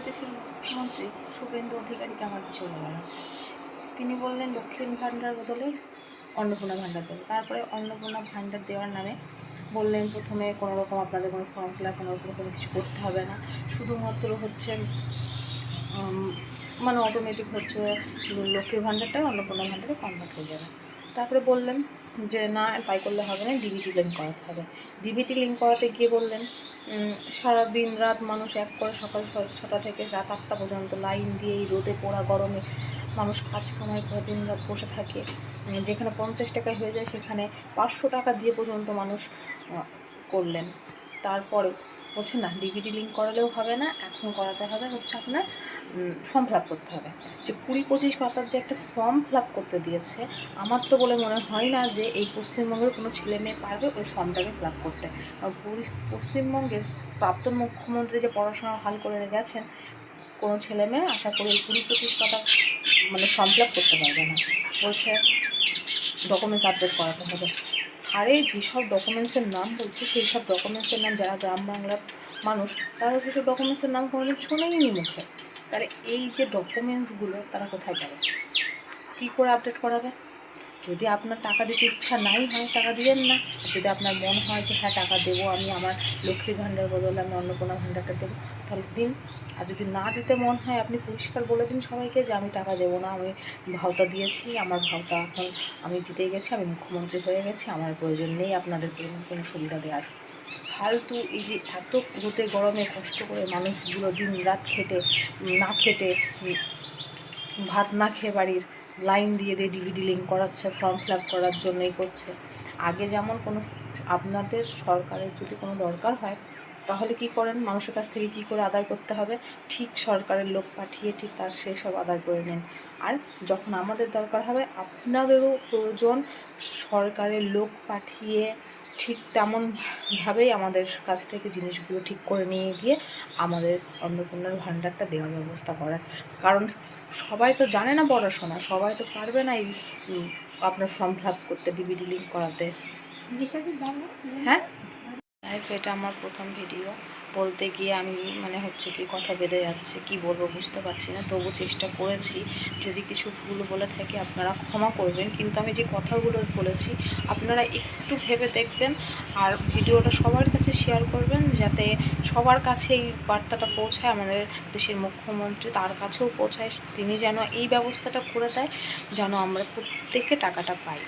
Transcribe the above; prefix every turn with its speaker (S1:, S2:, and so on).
S1: দেশের মুখ্যমন্ত্রী শুভেন্দু অধিকারীকে আমার কিছু বলার আছে। তিনি বললেন লক্ষ্মীর ভাণ্ডার বদলে অন্নপূর্ণা ভাণ্ডার দেবে। তারপরে অন্নপূর্ণা ভাণ্ডার দেওয়ার নামে বললেন প্রথমে কোনো রকম আপনাদের কোনো ফর্ম ফিল আপ কোনো কিছু করতে হবে না, শুধুমাত্র হচ্ছে মানে অটোমেটিক হচ্ছে লক্ষ্মীর ভাণ্ডারটাই অন্নপূর্ণা ভাণ্ডারে কনভার্ট হয়ে যাবে। তারপরে বললেন যে না তাই করলে হবে না, ডিবিটি লিঙ্ক করাতে হবে। ডিবিটি লিঙ্ক করাতে গিয়ে বললেন সারা দিন রাত মানুষ এক করে সকাল 6টা থেকে রাত 8টা পর্যন্ত লাইন দিয়ে এই রোদে পোড়া গরমে মানুষ কাজ কামাই করে দিন রাত বসে থাকে। যেখানে 50 টাকায় হয়ে যায় সেখানে 500 টাকা দিয়ে পর্যন্ত মানুষ করলেন। তারপরে বলছে না ডিবিটি লিঙ্ক করালেও হবে না, এখন করাতে হবে হচ্ছে আপনার ফর্ম ফিল আপ করতে হবে। যে 20-25 পাতার যে একটা ফর্ম ফিল আপ করতে দিয়েছে, আমার তো বলে মনে হয় না যে এই পশ্চিমবঙ্গের কোনো ছেলে মেয়ে পারবে ওই ফর্মটাকে ফিল আপ করতে। পশ্চিমবঙ্গের প্রাক্তন মুখ্যমন্ত্রী যে পড়াশোনা হাল করে গেছেন, কোনো ছেলে মেয়ে আশা করি 20-25 পাতা মানে ফর্ম ফিল আপ করতে পারবে না। বলছে ডকুমেন্টস আপডেট করাতে হবে। আরে যেসব ডকুমেন্টসের নাম বলছে সেই সব ডকুমেন্টসের নাম যারা গ্রাম বাংলার মানুষ তারা সেসব ডকুমেন্টসের নাম কোনোদিন শোনেইনি মুখে। তাহলে এই যে ডকুমেন্টসগুলো তারা কোথায় পাবে, কী করে আপডেট করাবে? যদি আপনার টাকা দিতে ইচ্ছা নাই হয় টাকা দিবেন না, যদি আপনার মন হয় যে হ্যাঁ টাকা দেবো আমি আমার লক্ষ্মীর ভাণ্ডার বদলে আমি অন্নপূর্ণা ভাণ্ডারটা দেবো, তাহলে দিন। আর যদি না দিতে মন হয় আপনি পরিষ্কার বলে দিন সবাইকে যে আমি টাকা দেবো না, আমি ভাওতা দিয়েছি, আমার ভাওতা এখন আমি জিতে গেছি, আমি মুখ্যমন্ত্রী হয়ে গেছি, আমার প্রয়োজন নেই আপনাদের কোনো সুবিধা দেওয়ার। ফালতু এই যে এত রোদে গরমে কষ্ট করে মানুষগুলো দিন রাত খেটে না খেটে ভাত না খেয়ে বাড়ির লাইন দিয়ে ডিবিটি লিঙ্ক করাচ্ছে, ফর্ম ফিল আপ করার জন্যই করছে। আগে যেমন কোনো আপনাদের সরকারের যদি কোনো দরকার হয় তাহলে কি করেন, মানুষের কাছ থেকে কি করে আদায় করতে হবে, ঠিক সরকারের লোক পাঠিয়ে ঠিক তার সেই সব আদায় করে নেন। আর যখন আমাদের দরকার হবে আপনাদেরও প্রয়োজন সরকারের লোক পাঠিয়ে ঠিক তেমনভাবেই আমাদের কাছ থেকে জিনিসগুলো ঠিক করে নিয়ে গিয়ে আমাদের অন্নপূর্ণার ভাণ্ডারটা দেওয়ার ব্যবস্থা করার। কারণ সবাই তো জানে না পড়াশোনা, সবাই তো পারবে না এই আপনার ফর্ম ফিল আপ করতে, ডিবিটি লিঙ্ক করাতে। হ্যাঁ, এটা আমার প্রথম ভিডিও, বলতে গিয়ে আমি মানে হচ্ছে কি কথা বেঁধে যাচ্ছে, কি বলবো বুঝতে পারছি না, তবু চেষ্টা করেছি। যদি কিছু ভুল বলে থাকি আপনারা ক্ষমা করবেন, কিন্তু আমি যে কথাগুলো বলেছি আপনারা একটু ভেবে দেখবেন আর ভিডিওটা সবার কাছে শেয়ার করবেন, যাতে সবার কাছে এই বার্তাটা পৌঁছায়, আমাদের দেশের মুখ্যমন্ত্রী তার কাছেও পৌঁছায়, তিনি যেন এই ব্যবস্থাটা করে দেয় যেন আমরা প্রত্যেকে টাকাটা পাই।